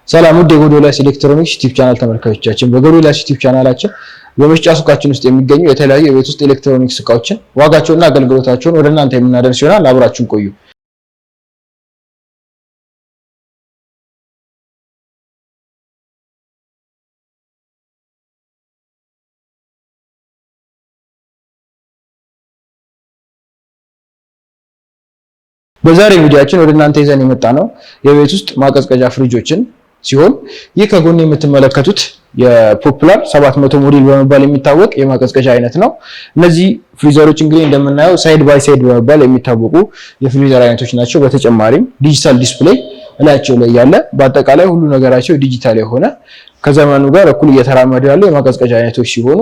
ሰላም ውድ የጎዶልያስ ኤሌክትሮኒክስ ዩቲዩብ ቻናል ተመልካቾቻችን፣ በጎዶልያስ ዩቲዩብ ቻናላችን በመሸጫ ሱቃችን ውስጥ የሚገኙ የተለያዩ የቤት ውስጥ ኤሌክትሮኒክስ እቃዎችን ዋጋቸውና አገልግሎታቸውን ወደ እናንተ የምናደርስ ይሆናል። አብራችሁን ቆዩ። በዛሬ ቪዲዮአችን ወደ እናንተ ይዘን የመጣነው የቤት ውስጥ ማቀዝቀዣ ፍሪጆችን ሲሆን ይህ ከጎን የምትመለከቱት የፖፑላር 700 ሞዴል በመባል የሚታወቅ የማቀዝቀዣ አይነት ነው። እነዚህ ፍሪዘሮች እንግዲህ እንደምናየው ሳይድ ባይ ሳይድ በመባል የሚታወቁ የፍሪዘር አይነቶች ናቸው። በተጨማሪም ዲጂታል ዲስፕሌይ እላቸው ላይ ያለ በአጠቃላይ ሁሉ ነገራቸው ዲጂታል የሆነ ከዘመኑ ጋር እኩል እየተራመዱ ያሉ የማቀዝቀዣ አይነቶች ሲሆኑ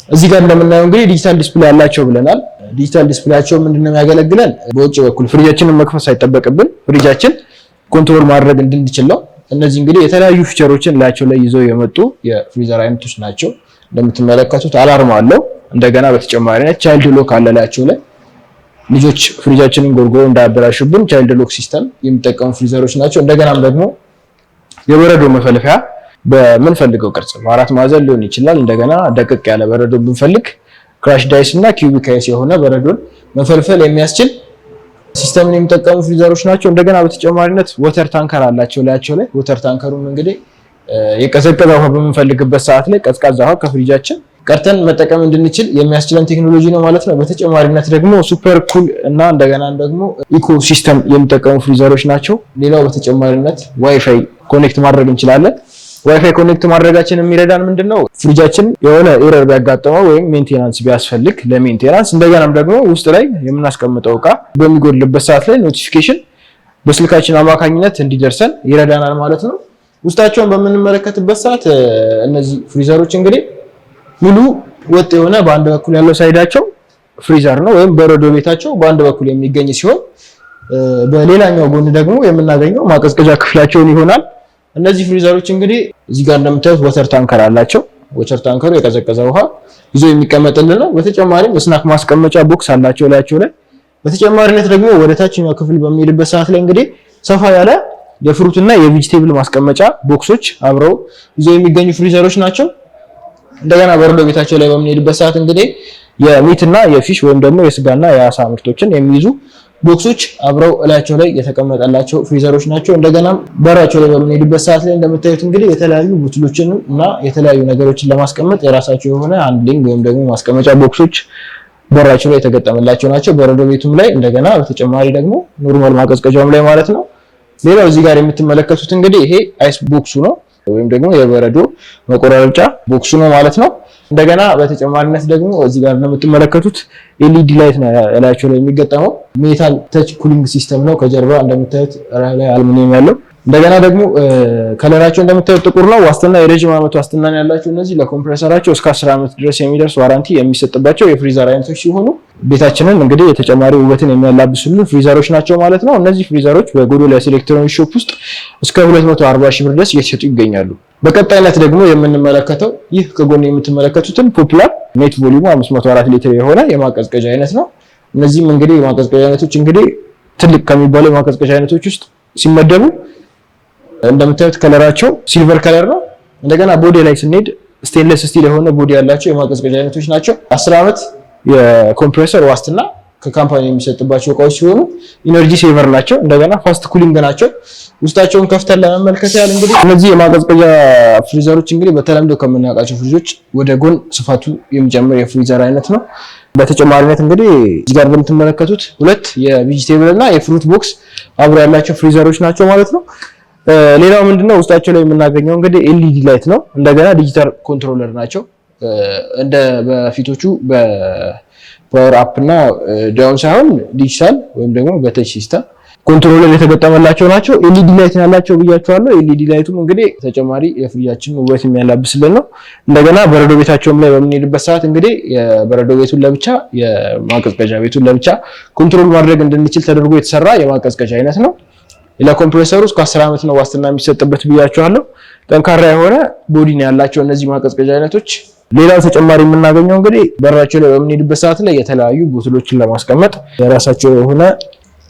እዚህ ጋር እንደምናየው እንግዲህ ዲጂታል ዲስፕሌይ ያላቸው ብለናል። ዲጂታል ዲስፕሌያቸው ምንድነው የሚያገለግለን? በውጭ በኩል ፍሪጃችንን መክፈት ሳይጠበቅብን ፍሪጃችን ኮንትሮል ማድረግ እንድንችል ነው። እነዚህ እንግዲህ የተለያዩ ፊቸሮችን ላያቸው ላይ ይዘው የመጡ የፍሪዘር አይነቶች ናቸው። እንደምትመለከቱት አላርም አለው። እንደገና በተጨማሪነት ቻይልድ ሎክ አለ ላያቸው ላይ። ልጆች ፍሪጃችንን ጎርጎሮ እንዳያበላሹብን ቻይልድ ሎክ ሲስተም የሚጠቀሙ ፍሪዘሮች ናቸው። እንደገናም ደግሞ የበረዶ መፈልፈያ በምንፈልገው ቅርጽ በአራት ማዕዘን ሊሆን ይችላል። እንደገና ደቀቅ ያለ በረዶ ብንፈልግ ክራሽ ዳይስ እና ኪዩቢክ አይስ የሆነ በረዶን መፈልፈል የሚያስችል ሲስተምን የሚጠቀሙ ፍሪዘሮች ናቸው። እንደገና በተጨማሪነት ወተር ታንከር አላቸው ላያቸው ላይ። ወተር ታንከሩም እንግዲህ የቀዘቀዘ ውሃ በምንፈልግበት ሰዓት ላይ ቀዝቃዛ ውሃ ከፍሪጃችን ቀርተን መጠቀም እንድንችል የሚያስችለን ቴክኖሎጂ ነው ማለት ነው። በተጨማሪነት ደግሞ ሱፐር ኩል እና እንደገና ደግሞ ኢኮ ሲስተም የሚጠቀሙ ፍሪዘሮች ናቸው። ሌላው በተጨማሪነት ዋይፋይ ኮኔክት ማድረግ እንችላለን። ዋይፋይ ኮኔክት ማድረጋችን የሚረዳን ምንድነው? ፍሪጃችን የሆነ ኤረር ቢያጋጥመው ወይም ሜንቴናንስ ቢያስፈልግ ለሜንቴናንስ እንደገናም ደግሞ ውስጥ ላይ የምናስቀምጠው እቃ በሚጎድልበት ሰዓት ላይ ኖቲፊኬሽን በስልካችን አማካኝነት እንዲደርሰን ይረዳናል ማለት ነው። ውስጣቸውን በምንመለከትበት ሰዓት እነዚህ ፍሪዘሮች እንግዲህ ሙሉ ወጥ የሆነ በአንድ በኩል ያለው ሳይዳቸው ፍሪዘር ነው ወይም በረዶ ቤታቸው በአንድ በኩል የሚገኝ ሲሆን በሌላኛው ጎን ደግሞ የምናገኘው ማቀዝቀዣ ክፍላቸውን ይሆናል። እነዚህ ፍሪዘሮች እንግዲህ እዚህ ጋር እንደምታዩት ወተር ታንከር አላቸው። ወተር ታንከሩ የቀዘቀዘ ውሃ ይዞ የሚቀመጥልን ነው። በተጨማሪም ስናክ ማስቀመጫ ቦክስ አላቸው ላያቸው ላይ። በተጨማሪነት ደግሞ ወደ ታችኛው ክፍል በሚሄድበት ሰዓት ላይ እንግዲህ ሰፋ ያለ የፍሩት እና የቬጂቴብል ማስቀመጫ ቦክሶች አብረው ይዞ የሚገኙ ፍሪዘሮች ናቸው። እንደገና በረዶ ቤታቸው ላይ በምንሄድበት ሰዓት እንግዲህ የሚት እና የፊሽ ወይም ደግሞ የስጋና የአሳ ምርቶችን የሚይዙ ቦክሶች አብረው እላቸው ላይ የተቀመጠላቸው ፍሪዘሮች ናቸው። እንደገና በራቸው ላይ በምንሄድበት ሰዓት ላይ እንደምታዩት እንግዲህ የተለያዩ ቡትሎችን እና የተለያዩ ነገሮችን ለማስቀመጥ የራሳቸው የሆነ ሃንድሊንግ ወይም ደግሞ ማስቀመጫ ቦክሶች በራቸው ላይ የተገጠመላቸው ናቸው። በረዶ ቤቱም ላይ እንደገና በተጨማሪ ደግሞ ኖርማል ማቀዝቀዣውም ላይ ማለት ነው። ሌላው እዚህ ጋር የምትመለከቱት እንግዲህ ይሄ አይስ ቦክሱ ነው ወይም ደግሞ የበረዶ መቆራረጫ ቦክሱ ነው ማለት ነው። እንደገና በተጨማሪነት ደግሞ እዚህ ጋር እንደምትመለከቱት ኤልኢዲ ላይት ነው ያላቸው ላይ የሚገጠመው። ሜታል ተች ኩሊንግ ሲስተም ነው። ከጀርባ እንደምታዩት ላይ አሉሚኒየም ያለው። እንደገና ደግሞ ከለራቸው እንደምታዩት ጥቁር ነው። ዋስትና የረጅም ዓመት ዋስትና ያላቸው እነዚህ ለኮምፕረሰራቸው እስከ 10 ዓመት ድረስ የሚደርስ ዋራንቲ የሚሰጥባቸው የፍሪዘር አይነቶች ሲሆኑ ቤታችንን እንግዲህ የተጨማሪ ውበትን የሚያላብሱልን ፍሪዘሮች ናቸው ማለት ነው። እነዚህ ፍሪዘሮች በጎዶልያስ ኤሌክትሮኒክስ ሾፕ ውስጥ እስከ 240 ሺህ ብር ድረስ እየተሸጡ ይገኛሉ። በቀጣይነት ደግሞ የምንመለከተው ይህ ከጎን የምትመለከቱትን ፖፑላር ኔት ቮሊዩሙ 504 ሊትር የሆነ የማቀዝቀዣ አይነት ነው። እነዚህም እንግዲህ የማቀዝቀዣ አይነቶች እንግዲህ ትልቅ ከሚባሉ የማቀዝቀዣ አይነቶች ውስጥ ሲመደቡ እንደምታዩት ከለራቸው ሲልቨር ከለር ነው። እንደገና ቦዲ ላይ ስንሄድ ስቴንለስ ስቲል የሆነ ቦዲ ያላቸው የማቀዝቀዣ አይነቶች ናቸው። 10 ዓመት የኮምፕሬሰር ዋስትና ከካምፓኒ የሚሰጥባቸው እቃዎች ሲሆኑ ኢነርጂ ሴቨር ናቸው። እንደገና ፋስት ኩሊንግ ናቸው። ውስጣቸውን ከፍተን ለመመልከት ያህል እንግዲህ እነዚህ የማቀዝቀዣ ፍሪዘሮች እንግዲህ በተለምዶ ከምናውቃቸው ፍሪጆች ወደ ጎን ስፋቱ የሚጨምር የፍሪዘር አይነት ነው። በተጨማሪነት እንግዲህ እዚህ ጋር እንደምትመለከቱት ሁለት የቬጂቴብል እና የፍሩት ቦክስ አብሮ ያላቸው ፍሪዘሮች ናቸው ማለት ነው። ሌላው ምንድነው ውስጣቸው ላይ የምናገኘው እንግዲህ ኤልኢዲ ላይት ነው። እንደገና ዲጂታል ኮንትሮለር ናቸው። እንደ በፊቶቹ በፓወር አፕ እና ዳውን ሳይሆን ዲጂታል ወይም ደግሞ በተች ሲስተም ኮንትሮለር የተገጠመላቸው ናቸው። ኤልኢዲ ላይት ያላቸው ብያቸዋለሁ። ኤልኢዲ ላይቱም እንግዲህ ተጨማሪ የፍሪጃችን ውበት የሚያላብስልን ነው። እንደገና በረዶ ቤታቸውም ላይ በምንሄድበት ሰዓት እንግዲህ የበረዶ ቤቱን ለብቻ የማቀዝቀዣ ቤቱን ለብቻ ኮንትሮል ማድረግ እንድንችል ተደርጎ የተሰራ የማቀዝቀዣ አይነት ነው። ለኮምፕሬሰሩ እስከ 10 ዓመት ነው ዋስትና የሚሰጥበት ብያቸዋለሁ። ጠንካራ የሆነ ቦዲ ነው ያላቸው እነዚህ ማቀዝቀዣ አይነቶች። ሌላው ተጨማሪ የምናገኘው እንግዲህ በራቸው ላይ በምንሄድበት ሰዓት ላይ የተለያዩ ቦትሎችን ለማስቀመጥ የራሳቸው የሆነ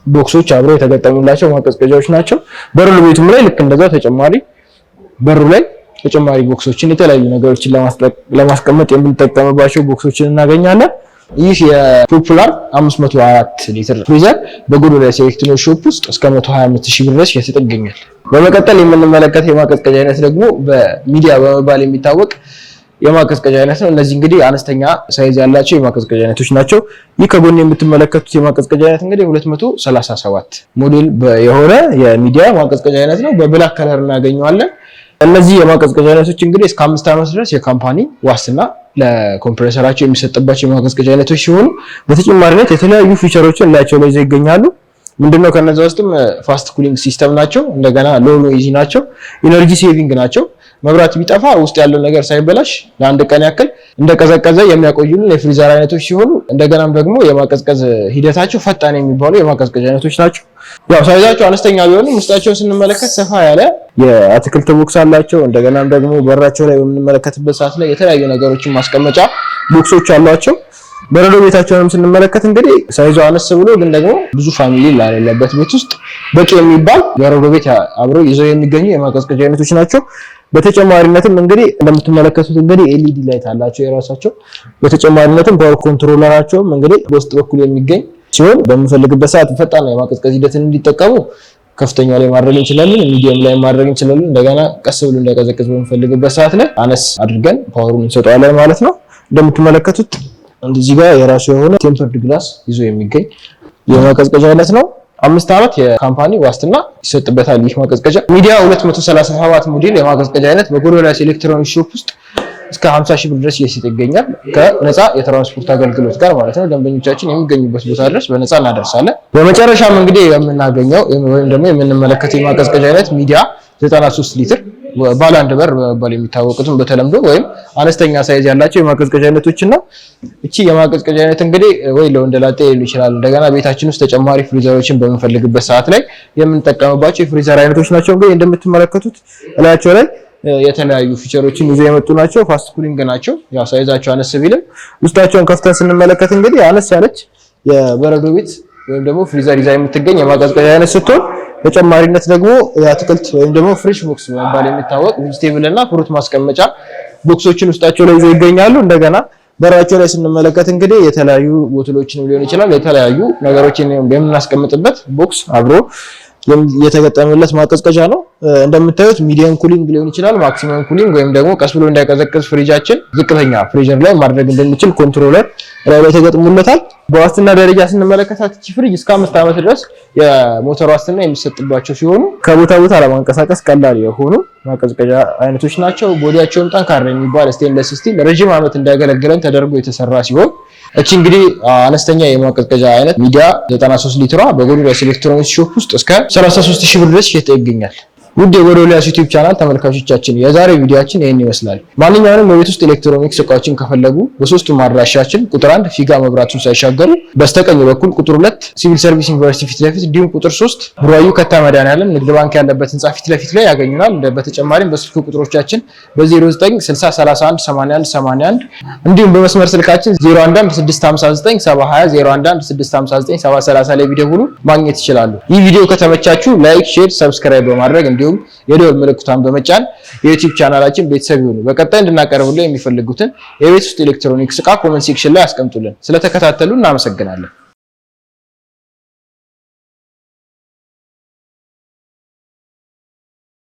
ቦክሶች አብረው የተገጠሙላቸው ማቀዝቀዣዎች ናቸው። በረዶ ቤቱም ላይ ልክ እንደዛ ተጨማሪ በሩ ላይ ተጨማሪ ቦክሶችን የተለያዩ ነገሮችን ለማስቀመጥ የምንጠቀምባቸው ቦክሶችን እናገኛለን። ይህ የፖፑላር 504 ሊትር ፍሪዘር በጎዶልያስ ኤሌክትሮኒክስ ሾፕ ውስጥ እስከ 125000 ብር ድረስ እየተሸጠ ይገኛል። በመቀጠል የምንመለከተው የማቀዝቀዣ አይነት ደግሞ በሚዲያ በመባል የሚታወቅ የማቀዝቀዣ አይነት ነው። እነዚህ እንግዲህ አነስተኛ ሳይዝ ያላቸው የማቀዝቀዣ አይነቶች ናቸው። ይህ ከጎን የምትመለከቱት የማቀዝቀዣ አይነት እንግዲህ 237 ሞዴል የሆነ የሚዲያ ማቀዝቀዣ አይነት ነው። በብላክ ከለር እናገኘዋለን። እነዚህ የማቀዝቀዣ አይነቶች እንግዲህ እስከ 5 ዓመት ድረስ የካምፓኒ ዋስትና ለኮምፕሬሰራቸው የሚሰጥባቸው የማቀዝቀዣ አይነቶች ሲሆኑ በተጨማሪነት የተለያዩ ፊቸሮችን ላያቸው ላይ ይገኛሉ። ምንድነው ከነዛ ውስጥም ፋስት ኩሊንግ ሲስተም ናቸው። እንደገና ሎ ኖይዚ ናቸው። ኢነርጂ ሴቪንግ ናቸው። መብራት ቢጠፋ ውስጥ ያለው ነገር ሳይበላሽ ለአንድ ቀን ያክል እንደቀዘቀዘ የሚያቆዩልን የፍሪዘር አይነቶች ሲሆኑ እንደገናም ደግሞ የማቀዝቀዝ ሂደታቸው ፈጣን የሚባሉ የማቀዝቀዣ አይነቶች ናቸው። ያው ሳይዛቸው አነስተኛ ቢሆንም ውስጣቸውን ስንመለከት ሰፋ ያለ የአትክልት ቦክስ አላቸው። እንደገናም ደግሞ በራቸው ላይ በምንመለከትበት ሰዓት ላይ የተለያዩ ነገሮችን ማስቀመጫ ቦክሶች አሏቸው። በረዶ ቤታቸውንም ስንመለከት እንግዲህ ሳይዙ አነስ ብሎ ግን ደግሞ ብዙ ፋሚሊ ላለበት ቤት ውስጥ በቂ የሚባል በረዶ ቤት አብረው ይዘው የሚገኙ የማቀዝቀዣ አይነቶች ናቸው። በተጨማሪነትም እንግዲህ እንደምትመለከቱት እንግዲህ ኤልኢዲ ላይት አላቸው የራሳቸው። በተጨማሪነትም ፓወር ኮንትሮለራቸውም እንግዲህ በውስጥ በኩል የሚገኝ ሲሆን በምንፈልግበት ሰዓት ፈጣን የማቀዝቀዝ ሂደትን እንዲጠቀሙ ከፍተኛ ላይ ማድረግ እንችላለን፣ ሚዲየም ላይ ማድረግ እንችላለን። እንደገና ቀስ ብሎ እንዳይቀዘቅዝ በምንፈልግበት ሰዓት ላይ አነስ አድርገን ፓወሩን እንሰጠዋለን ማለት ነው። እንደምትመለከቱት እዚህ ጋር የራሱ የሆነ ቴምፐርድ ግላስ ይዞ የሚገኝ የማቀዝቀዣ አይነት ነው። 5 ዓመት የካምፓኒ ዋስትና ይሰጥበታል። ይህ ማቀዝቀዣ ሚዲያ 237 ሞዴል የማቀዝቀዣ አይነት በጎዶልያስ ኤሌክትሮኒክስ ሾፕ ውስጥ እስከ 50000 ብር ድረስ እየተሸጠ ይገኛል። ከነፃ የትራንስፖርት አገልግሎት ጋር ማለት ነው። ደንበኞቻችን የሚገኙበት ቦታ ድረስ በነፃ እናደርሳለን። በመጨረሻም እንግዲህ የምናገኘው ወይም ደግሞ የምንመለከተው የማቀዝቀዣ አይነት ሚዲያ 93 ሊትር ባለ አንድ በር በመባል የሚታወቁትን በተለምዶ ወይም አነስተኛ ሳይዝ ያላቸው የማቀዝቀዣ አይነቶችን ነው። እቺ የማቀዝቀዣ አይነት እንግዲህ ወይ ለወንደላጤ ሊሆን ይችላል። እንደገና ቤታችን ውስጥ ተጨማሪ ፍሪዘሮችን በምንፈልግበት ሰዓት ላይ የምንጠቀምባቸው የፍሪዘር አይነቶች ናቸው። እንግዲህ እንደምትመለከቱት እላቸው ላይ የተለያዩ ፊቸሮችን ይዘው የመጡ ናቸው። ፋስት ኩሊንግ ናቸው። ያው ሳይዛቸው አነስ ቢልም ውስጣቸውን ከፍተን ስንመለከት እንግዲህ አነስ ያለች የበረዶ ቤት ወይም ደግሞ ፍሪዘር ይዛ የምትገኝ የማቀዝቀዣ አይነት ስትሆን በተጨማሪነት ደግሞ የአትክልት ወይም ደግሞ ፍሬሽ ቦክስ በመባል የሚታወቅ ቬጂቴብል እና ፍሩት ማስቀመጫ ቦክሶችን ውስጣቸው ላይ ይዘው ይገኛሉ። እንደገና በራቸው ላይ ስንመለከት እንግዲህ የተለያዩ ቦትሎችን ሊሆን ይችላል የተለያዩ ነገሮችን የምናስቀምጥበት ቦክስ አብሮ የተገጠመለት ማቀዝቀዣ ነው። እንደምታዩት ሚዲየም ኩሊንግ ሊሆን ይችላል፣ ማክሲመም ኩሊንግ ወይም ደግሞ ቀስ ብሎ እንዳይቀዘቅዝ ፍሪጃችን ዝቅተኛ ፍሪዘር ላይ ማድረግ እንደሚችል ኮንትሮለር ላይ ተገጥሞለታል። በዋስትና ደረጃ ስንመለከታት እቺ ፍሪጅ እስከ 5 ዓመት ድረስ የሞተር ዋስትና የሚሰጥባቸው ሲሆኑ ከቦታ ቦታ ለማንቀሳቀስ ቀላል የሆኑ ማቀዝቀዣ አይነቶች ናቸው። ቦዲያቸውም ጠንካራ የሚባል ስቴንለስ ስቲል ረጅም ዓመት እንዲያገለግለን ተደርጎ የተሰራ ሲሆን እቺ እንግዲህ አነስተኛ የማቀዝቀዣ አይነት ሚዲያ 93 ሊትሯ በጎዶልያስ ኤሌክትሮኒክስ ሾፕ ውስጥ እስከ 33000 ብር ድረስ እየተሸጠ ይገኛል። ውድ የጎዶልያስ ዩቲዩብ ቻናል ተመልካቾቻችን የዛሬው ቪዲዮአችን ይሄን ይመስላል። ማንኛውንም የቤት ውስጥ ኤሌክትሮኒክስ እቃዎችን ከፈለጉ በሶስቱም አድራሻችን ቁጥር 1 ፊጋ መብራቱን ሳይሻገሩ በስተቀኝ በኩል ቁጥር 2 ሲቪል ሰርቪስ ዩኒቨርሲቲ ፊት ለፊት እንዲሁም ቁጥር 3 ቡራዩ ከታ መድኃኒዓለም ንግድ ባንክ ያለበት ህንጻ ፊት ለፊት ላይ ያገኙናል። በተጨማሪም በስልክ ቁጥሮቻችን በ0960618181 እንዲሁም በመስመር ስልካችን 0116597020 0116597030 ላይ ቢደውሉ ማግኘት ይችላሉ። ይህ ቪዲዮ ከተመቻችሁ ላይክ፣ ሼር፣ ሰብስክራይብ በማድረግ እንዲሁም የደወል ምልክቱን በመጫን የዩቲዩብ ቻናላችን ቤተሰብ ይሁኑ። በቀጣይ እንድናቀርብላችሁ የሚፈልጉትን የቤት ውስጥ ኤሌክትሮኒክስ ዕቃ ኮሜንት ሴክሽን ላይ አስቀምጡልን። ስለተከታተሉ እናመሰግናለን።